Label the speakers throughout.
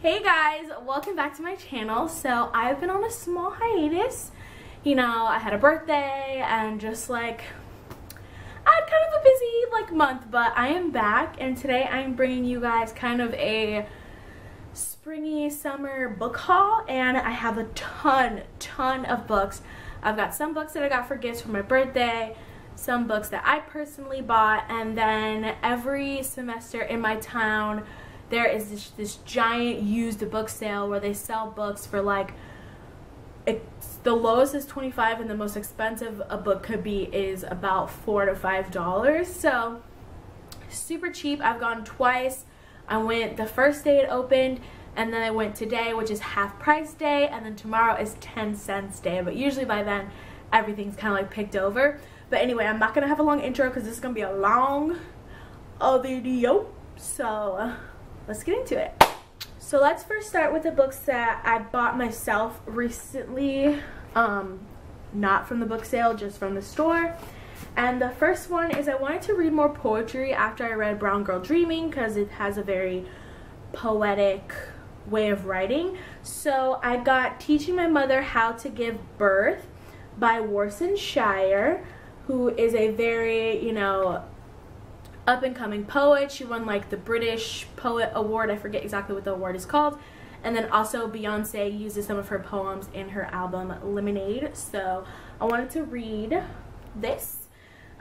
Speaker 1: Hey guys, welcome back to my channel. So I've been on a small hiatus. You know, I had a birthday and just like I had kind of a busy month, but I am back and today I'm bringing you guys kind of a springy summer book haul, and I have a ton of books. I've got some books that I got for gifts for my birthday, some books that I personally bought, and then every semester in my town there is this giant used book sale where they sell books for the lowest is $25 and the most expensive a book could be is about $4 to $5. So super cheap. I've gone twice. I went the first day it opened, and then I went today, which is half price day, and then tomorrow is 10 cents day. But usually by then everything's kind of like picked over. But anyway, I'm not gonna have a long intro because this is gonna be a long video. So let's get into it. So let's first start with the books that I bought myself recently, not from the book sale, just from the store. And the first one is I wanted to read more poetry after I read Brown Girl Dreaming because it has a very poetic way of writing. So I got Teaching My Mother How to Give Birth by Warsan Shire, who is a very, you know, up-and-coming poet. She won like the British Poet Award. I forget exactly what the award is called. And then also Beyonce uses some of her poems in her album Lemonade. So I wanted to read this.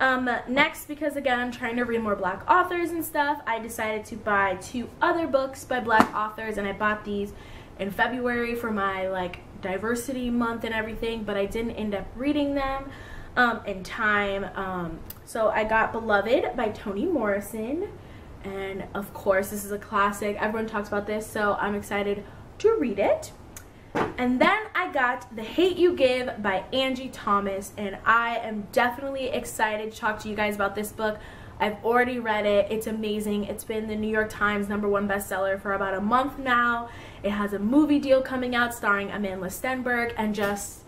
Speaker 1: Next, because again I'm trying to read more Black authors and stuff, I decided to buy 2 other books by Black authors, and I bought these in February for my diversity month and everything, but I didn't end up reading them in time. So I got Beloved by Toni Morrison, and of course this is a classic. Everyone talks about this, so I'm excited to read it. And then I got The Hate U Give by Angie Thomas, and I am definitely excited to talk to you guys about this book. I've already read it. It's amazing. It's been the New York Times #1 bestseller for about a month now. It has a movie deal coming out starring Amandla Stenberg, and just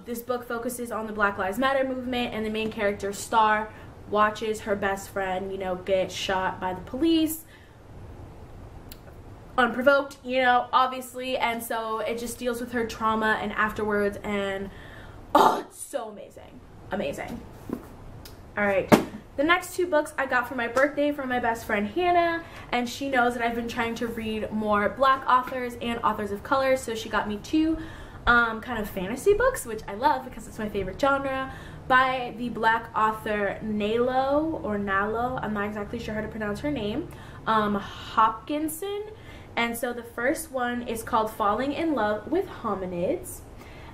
Speaker 1: this book focuses on the Black Lives Matter movement, and the main character, Star, watches her best friend, you know, get shot by the police. Unprovoked, you know, obviously, and so it just deals with her trauma and afterwards, and oh, it's so amazing. All right, the next 2 books I got for my birthday from my best friend Hannah, and she knows that I've been trying to read more Black authors and authors of color, so she got me 2 kind of fantasy books, which I love because it's my favorite genre, by the Black author Nalo, I'm not exactly sure how to pronounce her name, Hopkinson. And so the first one is called Falling in Love with Hominids.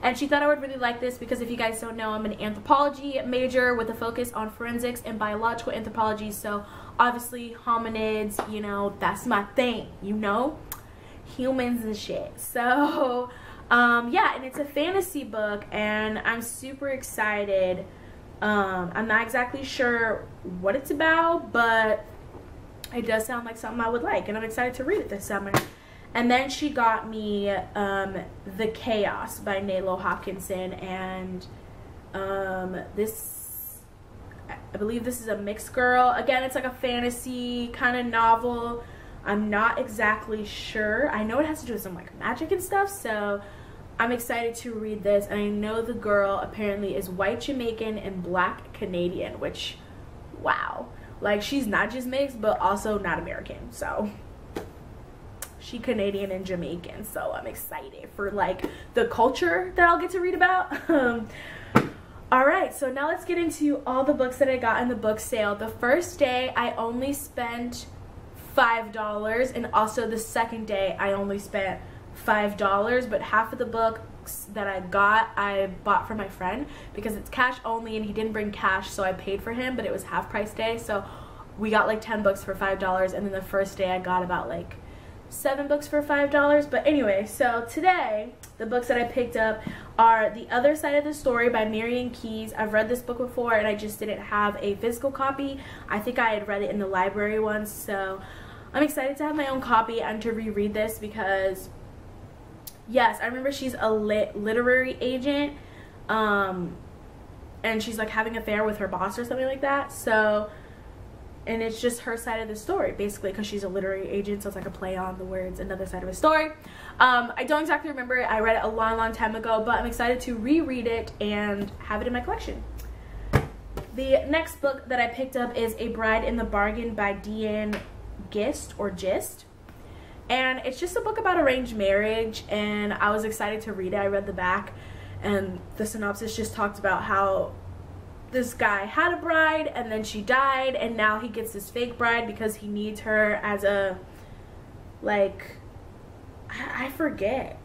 Speaker 1: And she thought I would really like this because if you guys don't know, I'm an anthropology major with a focus on forensics and biological anthropology. So obviously hominids, you know, that's my thing, you know, humans and shit. So yeah, and it's a fantasy book and I'm super excited. I'm not exactly sure what it's about, but it does sound like something I would like, and I'm excited to read it this summer. And then she got me The Chaos by Nalo Hopkinson, and this, I believe this is a mixed girl. Again, it's like a fantasy kind of novel. I'm not exactly sure. I know it has to do with some magic and stuff, so I'm excited to read this. And I know the girl apparently is white Jamaican and Black Canadian, which, wow. She's not just mixed, but also not American. So, she Canadian and Jamaican. So, I'm excited for, the culture that I'll get to read about. Alright, so now let's get into all the books that I got in the book sale. The first day, I only spent $5. And also the second day, I only spent $5. But half of the books that I got, I bought for my friend because it's cash only and he didn't bring cash, so I paid for him, but it was half price day, so we got 10 books for $5. And then the first day I got about 7 books for $5. But anyway, so today the books that I picked up are The Other Side of the Story by Marian Keyes. I've read this book before and I just didn't have a physical copy. I think I had read it in the library once, so I'm excited to have my own copy and to reread this because yes, I remember she's a literary agent, and she's having an affair with her boss or something like that. So and it's just her side of the story, basically, because she's a literary agent, so it's like a play on the words, another side of a story. I don't exactly remember it. I read it a long time ago, but I'm excited to reread it and have it in my collection. The next book that I picked up is A Bride in the Bargain by Deanne Gist, and it's just a book about arranged marriage, and I was excited to read it. I read the back, and the synopsis just talked about how this guy had a bride and then she died, and now he gets this fake bride because he needs her as a, like, I forget,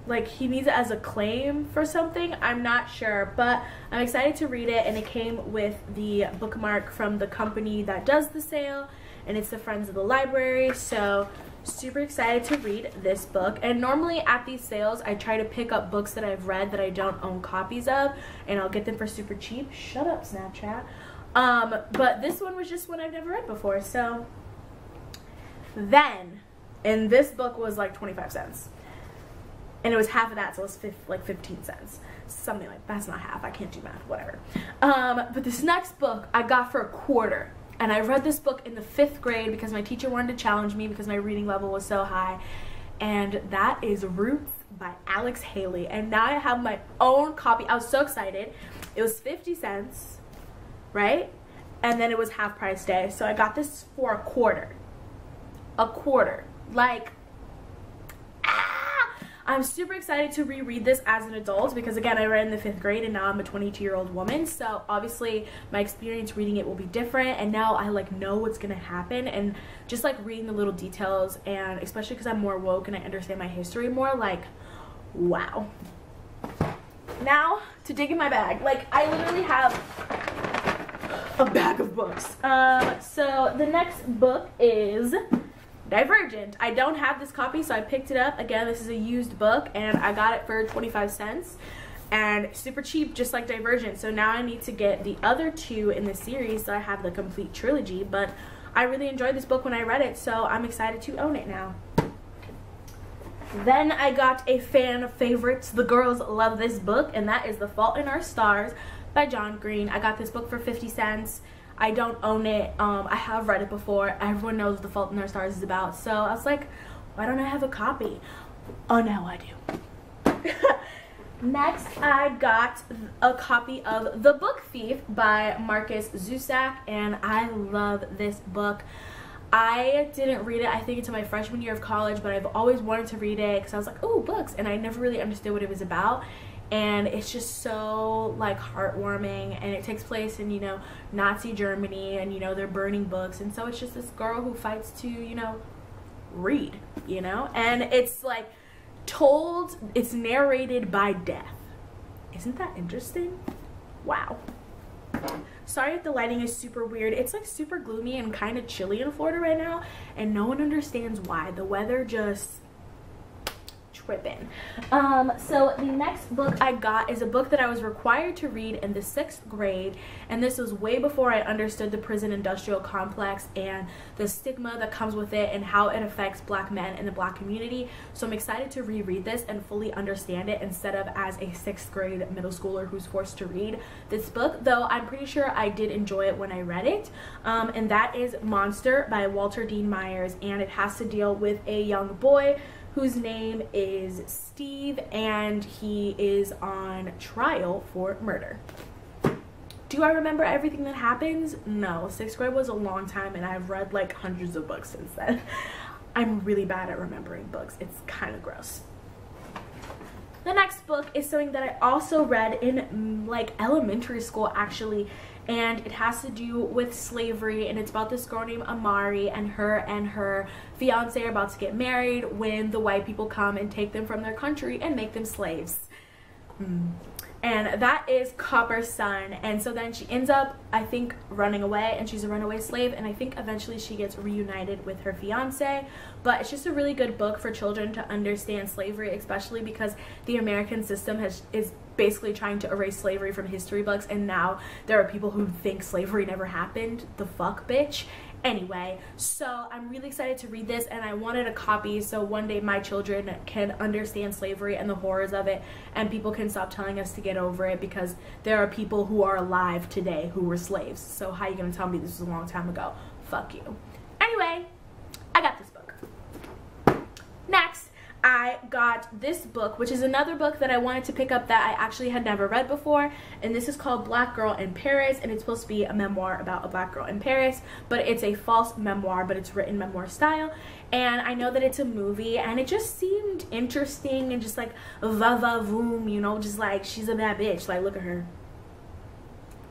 Speaker 1: like he needs it as a claim for something. I'm not sure, but I'm excited to read it, and it came with the bookmark from the company that does the sale, and it's the Friends of the Library. So super excited to read this book. And normally at these sales I try to pick up books that I've read that I don't own copies of, and I'll get them for super cheap. Shut up, Snapchat. But this one was just one I've never read before. So then, and this book was like 25 cents, and it was half of that, so it was like 15 cents, something like, that's not half, I can't do math, whatever. But this next book I got for a quarter. And I read this book in the 5th grade because my teacher wanted to challenge me because my reading level was so high. And that is Roots by Alex Haley. And now I have my own copy. I was so excited. It was 50 cents, right? And then it was half price day. So I got this for a quarter. A quarter. Like, I'm super excited to reread this as an adult because, again, I read in the 5th grade and now I'm a 22-year-old woman, so obviously my experience reading it will be different, and now I like know what's gonna happen, and just like reading the little details, and especially because I'm more woke and I understand my history more, like, wow. Now to dig in my bag. Like, I literally have a bag of books. So the next book is Divergent. I don't have this copy, so I picked it up. Again, this is a used book, and I got it for 25 cents. And super cheap, just like Divergent. So now I need to get the other two in the series, so I have the complete trilogy. But I really enjoyed this book when I read it, so I'm excited to own it now. Then I got a fan favorite. The girls love this book, and that is The Fault in Our Stars by John Green. I got this book for 50 cents. I don't own it. I have read it before. Everyone knows what The Fault in Our Stars is about. So I was like, why don't I have a copy? Oh, now I do. Next, I got a copy of The Book Thief by Marcus Zusak, and I love this book. I didn't read it, I think, until my freshman year of college, but I've always wanted to read it because I was like, oh, books, and I never really understood what it was about. And it's just so, like, heartwarming, and it takes place in, you know, Nazi Germany, and, you know, they're burning books, and so it's just this girl who fights to, you know, read, you know, and it's, like, it's narrated by death. Isn't that interesting? Wow. Sorry if the lighting is super weird. It's, like, super gloomy and kind of chilly in Florida right now, and no one understands why. The weather just tripping. So the next book I got is a book that I was required to read in the 6th grade, and this was way before I understood the prison industrial complex and the stigma that comes with it and how it affects black men in the black community. So I'm excited to reread this and fully understand it instead of as a 6th grade middle schooler who's forced to read this book, though I'm pretty sure I did enjoy it when I read it. And that is Monster by Walter Dean Myers, and it has to deal with a young boy whose name is Steve, and he is on trial for murder. Do I remember everything that happens? No. 6th grade was a long time, and I've read like hundreds of books since then. I'm really bad at remembering books. It's kind of gross. The next book is something that I also read in like elementary school, actually, and it has to do with slavery, and it's about this girl named Amari, and her fiance are about to get married when the white people come and take them from their country and make them slaves. And that is Copper's son, and so then she ends up, I think, running away, and she's a runaway slave, and I think eventually she gets reunited with her fiance. But it's just a really good book for children to understand slavery, especially because the American system is basically trying to erase slavery from history books, and now there are people who think slavery never happened. The fuck, bitch. Anyway, so I'm really excited to read this, and I wanted a copy so one day my children can understand slavery and the horrors of it, and people can stop telling us to get over it, because there are people who are alive today who were slaves. So how are you gonna tell me this was a long time ago? Fuck you. Anyway, I got this book. Next, I got this book, which is another book that I wanted to pick up that I actually had never read before, and this is called Black Girl in Paris, and it's supposed to be a memoir about a black girl in Paris, but it's a false memoir, but it's written memoir style. And I know that it's a movie, and it just seemed interesting and just like va va voom, you know, just like she's a bad bitch, like look at her.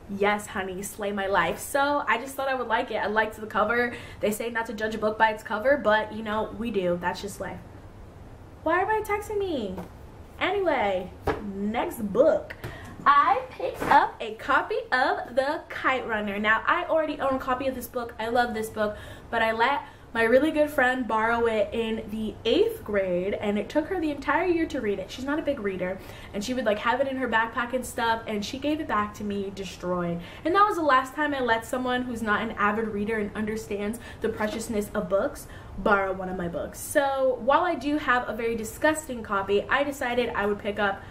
Speaker 1: Yes, honey, slay my life. So I just thought I would like it. I liked the cover. They say not to judge a book by its cover, but you know, we do. That's just life. Why are everybody texting me? Anyway, next book. I picked up a copy of the Kite Runner. Now, I already own a copy of this book. I love this book, but I let my really good friend borrow it in the 8th grade, and it took her the entire year to read it. She's not a big reader, and she would like have it in her backpack and stuff, and she gave it back to me destroyed. And that was the last time I let someone who's not an avid reader and understands the preciousness of books borrow one of my books. So while I do have a very disgusting copy, I decided I would pick up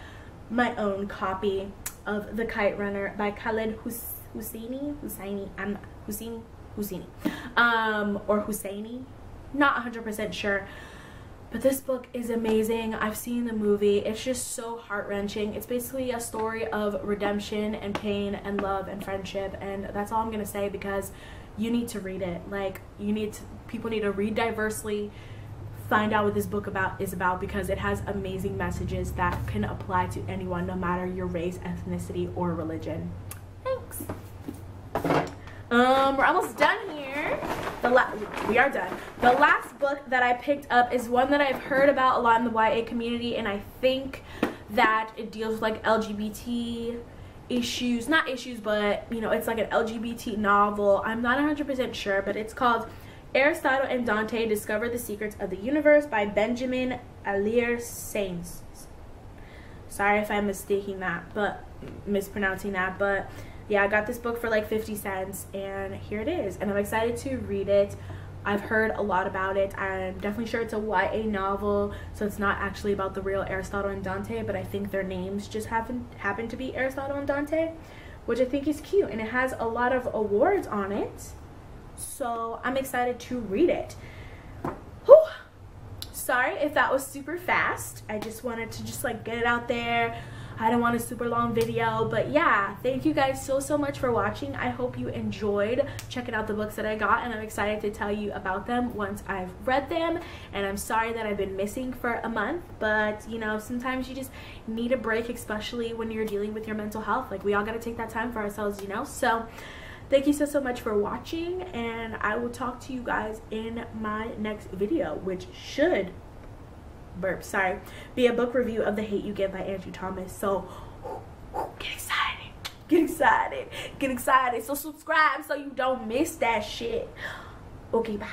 Speaker 1: my own copy of The Kite Runner by Khaled Hosseini, or Husseini, not 100% sure, but this book is amazing. I've seen the movie. It's just so heart-wrenching. It's basically a story of redemption and pain and love and friendship, and that's all I'm gonna say, because you need to read it. Like, people need to read diversely, find out what this book is about, because it has amazing messages that can apply to anyone, no matter your race, ethnicity, or religion. Thanks. We're almost done here. We are done. The last book that I picked up is one that I've heard about a lot in the YA community, and I think that it deals with like LGBT issues, not issues, but you know, it's like an LGBT novel. I'm not 100% sure, but it's called Aristotle and Dante Discover the Secrets of the Universe by Benjamin Alir Sainz. Sorry if I'm mispronouncing that, but yeah, I got this book for like 50 cents, and here it is, and I'm excited to read it. I've heard a lot about it. I'm definitely sure it's a YA novel, so it's not actually about the real Aristotle and Dante, but I think their names just happen to be Aristotle and Dante, which I think is cute, and it has a lot of awards on it, so I'm excited to read it. Whew. Sorry if that was super fast. I just wanted to just like get it out there. I don't want a super long video, but yeah, thank you guys so much for watching. I hope you enjoyed checking out the books that I got, and I'm excited to tell you about them once I've read them. And I'm sorry that I've been missing for a month, but you know, sometimes you just need a break, especially when you're dealing with your mental health. Like, we all got to take that time for ourselves, you know. So thank you so much for watching, and I will talk to you guys in my next video, which should be a book review of The Hate U Give by Andrew Thomas. So get excited, so subscribe so you don't miss that shit. Okay, bye.